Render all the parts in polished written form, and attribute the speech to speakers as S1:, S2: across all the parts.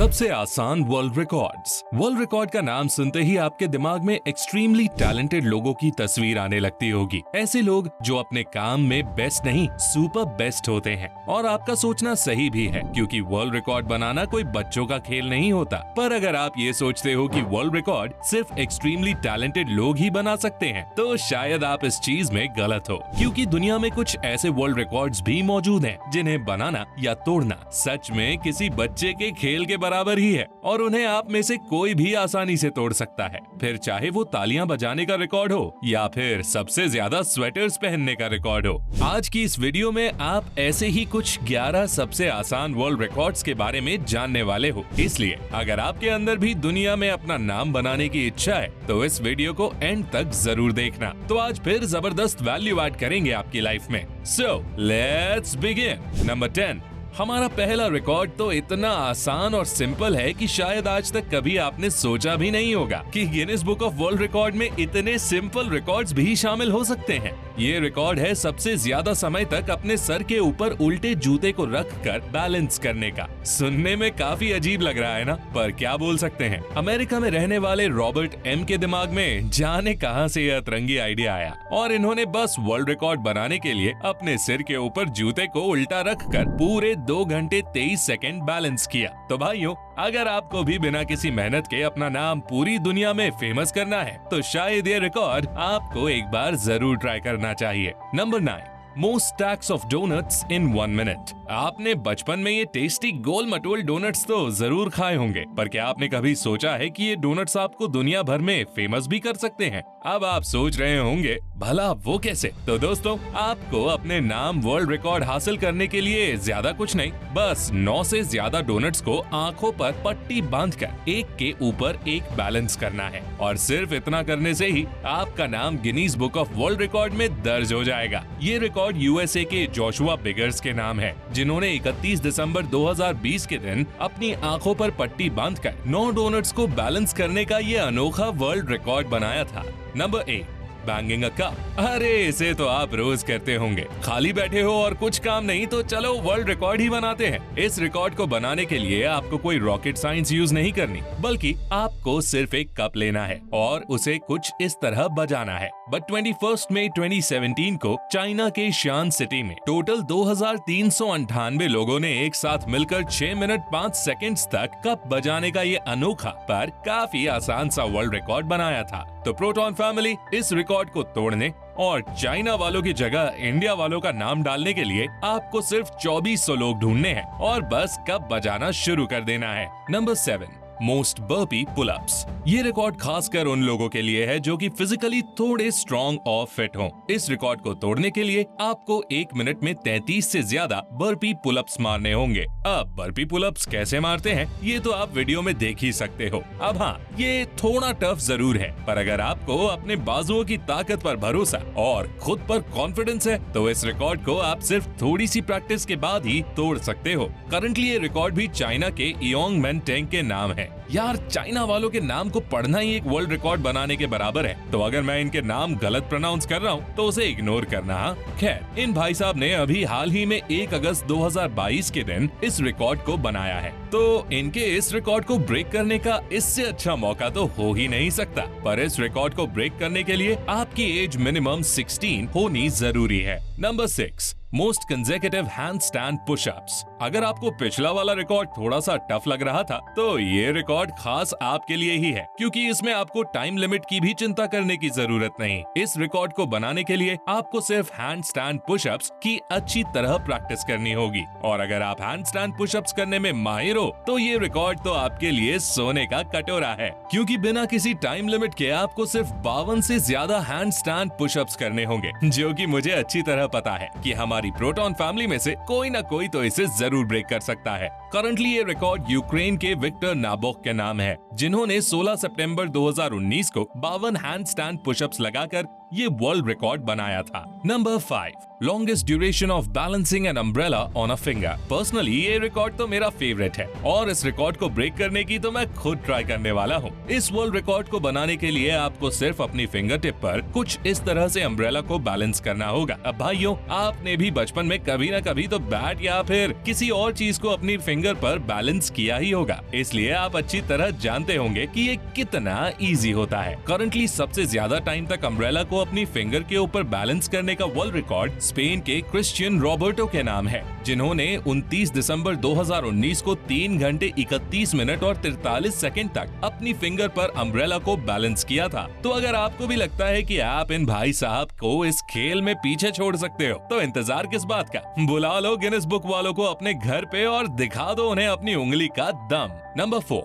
S1: सबसे आसान world records. World record का नाम सुनते ही आपके दिमाग में एक्सट्रीमली टैलेंटेड लोगों की तस्वीर आने लगती होगी। ऐसे लोग जो अपने काम में बेस्ट नहीं सुपर बेस्ट होते हैं। और आपका सोचना सही भी है, क्योंकि वर्ल्ड रिकॉर्ड बनाना कोई बच्चों का खेल नहीं होता। पर अगर आप ये सोचते हो कि वर्ल्ड रिकॉर्ड सिर्फ एक्सट्रीमली टैलेंटेड लोग ही बना सकते हैं, तो शायद आप इस चीज में गलत हो, क्योंकि दुनिया में कुछ ऐसे वर्ल्ड रिकॉर्ड्स भी मौजूद हैं जिन्हें बनाना या तोड़ना सच में किसी बच्चे के खेल के बराबर ही है, और उन्हें आप में से कोई भी आसानी से तोड़ सकता है। फिर चाहे वो तालियां बजाने का रिकॉर्ड हो या फिर सबसे ज्यादा स्वेटर्स पहनने का रिकॉर्ड हो। आज की इस वीडियो में आप ऐसे ही कुछ 11 सबसे आसान वर्ल्ड रिकॉर्ड्स के बारे में जानने वाले हो। इसलिए अगर आपके अंदर भी दुनिया में अपना नाम बनाने की इच्छा है तो इस वीडियो को एंड तक जरूर देखना। तो आज फिर जबरदस्त वैल्यू ऐड करेंगे आपकी लाइफ में। So let's begin. नंबर 10। हमारा पहला रिकॉर्ड तो इतना आसान और सिंपल है कि शायद आज तक कभी आपने सोचा भी नहीं होगा कि Guinness book of world record में इतने सिंपल रिकॉर्ड्स भी शामिल हो सकते हैं। ये रिकॉर्ड है सबसे ज्यादा समय तक अपने सर के ऊपर उल्टे जूते को रखकर बैलेंस करने का। सुनने में काफी अजीब लग रहा है ना, पर क्या बोल सकते हैं। अमेरिका में रहने वाले रॉबर्ट एम के दिमाग में जाने कहां से यह अतरंगी आइडिया आया, और इन्होंने बस वर्ल्ड रिकॉर्ड बनाने के लिए अपने सिर के ऊपर जूते को उल्टा रखकर पूरे 2 घंटे 23 सेकंड बैलेंस किया। तो भाइयों, अगर आपको भी बिना किसी मेहनत के अपना नाम पूरी दुनिया में फेमस करना है तो शायद ये रिकॉर्ड आपको एक बार जरूर ट्राई करना चाहिए। Number 9। Most stacks of doughnuts in 1 minute. आपने बचपन में ये टेस्टी गोल मटोल डोनट्स तो जरूर खाए होंगे, पर क्या आपने कभी सोचा है कि ये डोनट्स आपको दुनिया भर में फेमस भी कर सकते हैं? अब आप सोच रहे होंगे भला वो कैसे? तो दोस्तों, आपको अपने नाम वर्ल्ड रिकॉर्ड हासिल करने के लिए ज्यादा कुछ नहीं, बस 9 से ज्यादा डोनट्स को आंखों पर पट्टी बांधकर एक के ऊपर एक बैलेंस करना है, और सिर्फ इतना करने से ही आपका नाम Guinness book of world record में दर्ज हो जाएगा। ये रिकॉर्ड यूएसए के जोशुआ बिगर्स के नाम है, जिन्होंने 31 दिसंबर 2020 के दिन अपनी आंखों पर पट्टी बांधकर 9 डोनट्स को बैलेंस करने का ये अनोखा वर्ल्ड रिकॉर्ड बनाया था। नंबर 8। Banging a cup. अरे इसे तो आप रोज करते होंगे। खाली बैठे हो और कुछ काम नहीं तो चलो वर्ल्ड रिकॉर्ड ही बनाते हैं। इस रिकॉर्ड को बनाने के लिए आपको कोई रॉकेट साइंस यूज नहीं करनी, बल्कि आपको सिर्फ एक कप लेना है और उसे कुछ इस तरह बजाना है। बट 21 मई 2017 को चाइना के शियान सिटी में टोटल 2398 लोगों ने एक साथ मिलकर 6 मिनट 5 सेकंड्स तक कप बजाने का ये अनोखा पर काफी आसान सा वर्ल्ड रिकॉर्ड बनाया था। तो प्रोटॉन फैमिली, इस रिकॉर्ड को तोड़ने और चाइना वालों की जगह इंडिया वालों का नाम डालने के लिए आपको सिर्फ 2400 लोग ढूंढने हैं और बस कप बजाना शुरू कर देना है। नंबर 7। Most burpee pullups. ये रिकॉर्ड खासकर उन लोगों के लिए है जो कि फिजिकली थोड़े स्ट्रॉन्ग और फिट हों। इस रिकॉर्ड को तोड़ने के लिए आपको 1 मिनट में 33 से ज्यादा बर्पी पुलअप्स मारने होंगे। अब बर्पी पुलअप्स कैसे मारते हैं ये तो आप वीडियो में देख ही सकते हो। अब हाँ, ये थोड़ा टफ जरूर है, पर अगर आपको अपने बाजुओं की ताकत पर भरोसा और खुद पर कॉन्फिडेंस है तो इस रिकॉर्ड को आप सिर्फ थोड़ी सी प्रैक्टिस के बाद ही तोड़ सकते हो। करंटली ये रिकॉर्ड भी चाइना के इयोंग मैन टेंग के नाम है। यार, चाइना वालों के नाम को पढ़ना ही एक वर्ल्ड रिकॉर्ड बनाने के बराबर है, तो अगर मैं इनके नाम गलत प्रोनाउंस कर रहा हूँ तो उसे इग्नोर करना। खैर, इन भाई साहब ने अभी हाल ही में 1 अगस्त 2022 के दिन इस रिकॉर्ड को बनाया है, तो इनके इस रिकॉर्ड को ब्रेक करने का इससे अच्छा मौका तो हो ही नहीं सकता। पर इस रिकॉर्ड को ब्रेक करने के लिए आपकी एज मिनिमम 16 होनी जरूरी है। Number 6। Most consecutive handstand pushups. अगर आपको पिछला वाला रिकॉर्ड थोड़ा सा टफ लग रहा था तो ये रिकॉर्ड खास आपके लिए ही है, क्योंकि इसमें आपको टाइम लिमिट की भी चिंता करने की जरूरत नहीं। इस रिकॉर्ड को बनाने के लिए आपको सिर्फ हैंडस्टैंड पुशअप्स की अच्छी तरह प्रैक्टिस करनी होगी, और अगर आप हैंडस्टैंड पुशअप्स करने में माहिर हो तो ये रिकॉर्ड तो आपके लिए सोने का कटोरा है, क्योंकि बिना किसी टाइम लिमिट के आपको सिर्फ 52 से ज्यादा हैंडस्टैंड पुशअप्स करने होंगे, जो कि मुझे अच्छी तरह पता है कि हमारी प्रोटॉन फैमिली में से कोई ना कोई तो इसे जरूर ब्रेक कर सकता है। करंटली ये रिकॉर्ड यूक्रेन के विक्टर नाबोक के नाम है, जिन्होंने 16 सितंबर 2019 को 52 हैंडस्टैंड पुशअप्स लगाकर ये वर्ल्ड रिकॉर्ड बनाया था। Number 5। Longest duration of balancing an umbrella on a finger. Personally ये रिकॉर्ड तो मेरा फेवरेट है, और इस रिकॉर्ड को ब्रेक करने की तो मैं खुद ट्राई करने वाला हूँ। इस वर्ल्ड रिकॉर्ड को बनाने के लिए आपको सिर्फ अपनी फिंगर टिप पर कुछ इस तरह से अम्ब्रेला को बैलेंस करना होगा। अब भाइयों, आपने भी बचपन में कभी न कभी तो बैट या फिर किसी और चीज को अपनी फिंगर पर बैलेंस किया ही होगा, इसलिए आप अच्छी तरह जानते होंगे कि ये कितना इजी होता है। करंटली सबसे ज्यादा टाइम तक अम्ब्रेला को अपनी फिंगर के ऊपर बैलेंस करने का वर्ल्ड रिकॉर्ड स्पेन के क्रिस्टियन रॉबर्टो के नाम है, जिन्होंने 29 दिसंबर 2019 को 3 घंटे 31 मिनट और 43 सेकंड तक अपनी फिंगर पर अम्ब्रेला को बैलेंस किया था। तो अगर आपको भी लगता है कि आप इन भाई साहब को इस खेल में पीछे छोड़ सकते हो, तो इंतजार किस बात का, बुला लो गिनेस बुक वालों को अपने घर पे और दिखा दो उन्हें अपनी उंगली का दम। Number 4,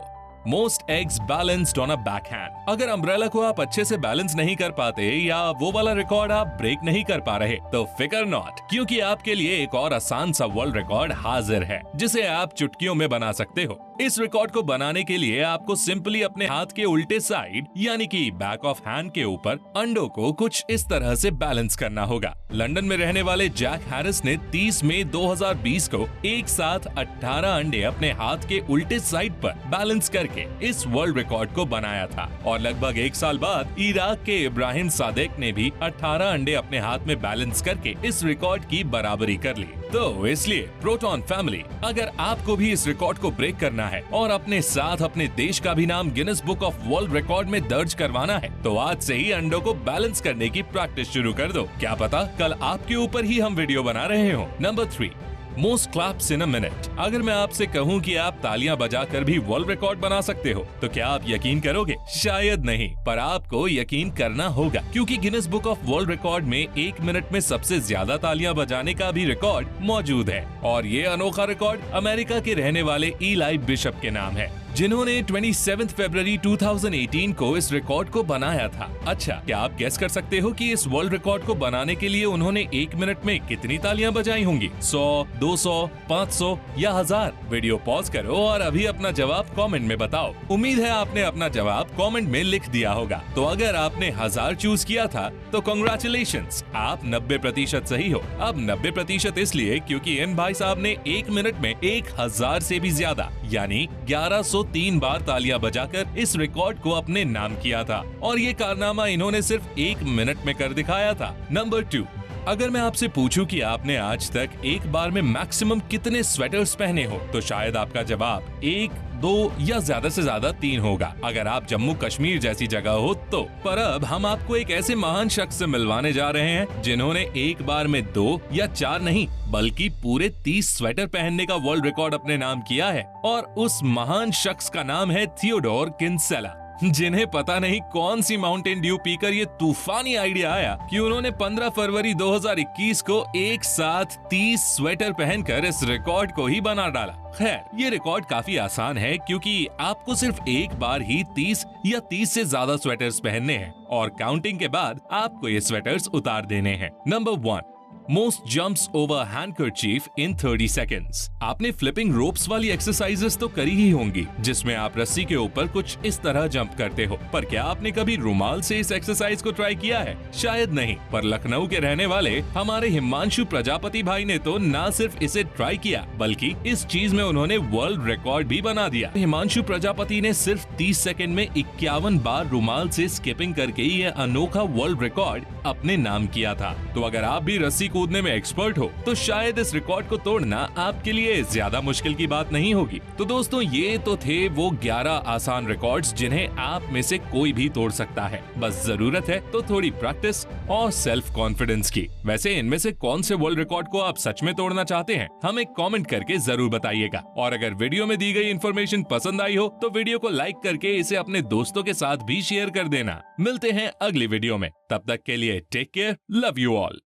S1: most eggs balanced on a backhand. अगर अम्ब्रेला को आप अच्छे से बैलेंस नहीं कर पाते या वो वाला रिकॉर्ड आप ब्रेक नहीं कर पा रहे, तो फिकर नॉट, क्योंकि आपके लिए एक और आसान सा वर्ल्ड रिकॉर्ड हाजिर है जिसे आप चुटकियों में बना सकते हो। इस रिकॉर्ड को बनाने के लिए आपको सिंपली अपने हाथ के उल्टे साइड यानी कि बैक ऑफ हैंड के ऊपर अंडों को कुछ इस तरह से बैलेंस करना होगा। लंदन में रहने वाले जैक हैरिस ने 30 मई 2020 को एक साथ 18 अंडे अपने हाथ के उल्टे साइड पर बैलेंस करके इस वर्ल्ड रिकॉर्ड को बनाया था, और लगभग एक साल बाद इराक के इब्राहिम सादेक ने भी 18 अंडे अपने हाथ में बैलेंस करके इस रिकॉर्ड की बराबरी कर ली। तो इसलिए प्रोटॉन फैमिली, अगर आपको भी इस रिकॉर्ड को ब्रेक करना है और अपने साथ अपने देश का भी नाम Guinness book of world record में दर्ज करवाना है, तो आज से ही अंडों को बैलेंस करने की प्रैक्टिस शुरू कर दो। क्या पता कल आपके ऊपर ही हम वीडियो बना रहे हो। Number 3, most claps in a minute. अगर मैं आपसे कहूं कि आप तालियां बजाकर भी वर्ल्ड रिकॉर्ड बना सकते हो, तो क्या आप यकीन करोगे? शायद नहीं, पर आपको यकीन करना होगा, क्योंकि Guinness book of world record में 1 मिनट में सबसे ज्यादा तालियां बजाने का भी रिकॉर्ड मौजूद है। और ये अनोखा रिकॉर्ड अमेरिका के रहने वाले इलाई बिशप के नाम है, जिन्होंने 27 फरवरी 2018 को इस रिकॉर्ड को बनाया था। अच्छा, क्या आप गेस कर सकते हो कि इस वर्ल्ड रिकॉर्ड को बनाने के लिए उन्होंने 1 मिनट में कितनी तालियां बजाई होंगी? 100, 200, 500 या 1000? वीडियो पॉज करो और अभी अपना जवाब कमेंट में बताओ। उम्मीद है आपने अपना जवाब कमेंट में लिख दिया होगा। तो अगर आपने 1000 चूज किया था तो कांग्रेचुलेशंस, आप 90% सही हो। अब 90% इसलिए क्योंकि इन भाई साहब ने 1 मिनट में 1000 से भी ज्यादा यानी 1103 बार तालियां बजाकर इस रिकॉर्ड को अपने नाम किया था, और ये कारनामा इन्होंने सिर्फ 1 मिनट में कर दिखाया था। नंबर 2, अगर मैं आपसे पूछूं कि आपने आज तक एक बार में मैक्सिमम कितने स्वेटर्स पहने हो, तो शायद आपका जवाब 1, 2 या ज्यादा से ज्यादा 3 होगा अगर आप जम्मू कश्मीर जैसी जगह हो तो। पर अब हम आपको एक ऐसे महान शख्स से मिलवाने जा रहे हैं जिन्होंने एक बार में 2 या 4 नहीं बल्कि पूरे 30 स्वेटर पहनने का वर्ल्ड रिकॉर्ड अपने नाम किया है, और उस महान शख्स का नाम है थियोडोर किन्सेला, जिन्हें पता नहीं कौन सी माउंटेन ड्यू पीकर ये तूफानी आइडिया आया कि उन्होंने 15 फरवरी 2021 को एक साथ 30 स्वेटर पहनकर इस रिकॉर्ड को ही बना डाला। खैर, ये रिकॉर्ड काफी आसान है क्योंकि आपको सिर्फ एक बार ही 30 या 30 से ज्यादा स्वेटर्स पहनने हैं, और काउंटिंग के बाद आपको ये स्वेटर्स उतार देने हैं। Number 1, most jumps over handkerchief in 30 seconds. आपने फ्लिपिंग रोप्स वाली एक्सरसाइजेस तो करी ही होंगी, जिसमें आप रस्सी के ऊपर कुछ इस तरह जंप करते हो, पर क्या आपने कभी रुमाल से इस एक्सरसाइज को ट्राई किया है? शायद नहीं, पर लखनऊ के रहने वाले हमारे हिमांशु प्रजापति भाई ने तो न सिर्फ इसे ट्राई किया बल्कि इस चीज में उन्होंने वर्ल्ड रिकॉर्ड भी बना दिया। हिमांशु प्रजापति ने सिर्फ 30 सेकंड में 51 बार रुमाल से स्किपिंग करके ये अनोखा वर्ल्ड रिकॉर्ड अपने नाम किया था। तो अगर आप भी रस्सी कूदने में एक्सपर्ट हो तो शायद इस रिकॉर्ड को तोड़ना आपके लिए ज्यादा मुश्किल की बात नहीं होगी। तो दोस्तों, ये तो थे वो 11 आसान रिकॉर्ड्स जिन्हें आप में से कोई भी तोड़ सकता है, बस जरूरत है तो थोड़ी प्रैक्टिस और सेल्फ कॉन्फिडेंस की। वैसे इनमें से कौन से वर्ल्ड रिकॉर्ड को आप सच में तोड़ना चाहते हैं, हमें कमेंट करके जरूर बताइएगा। और अगर वीडियो में दी गई इन्फॉर्मेशन पसंद आई हो तो वीडियो को लाइक करके इसे अपने दोस्तों के साथ भी शेयर कर देना। मिलते हैं अगली वीडियो में, तब तक के लिए take care, love you all.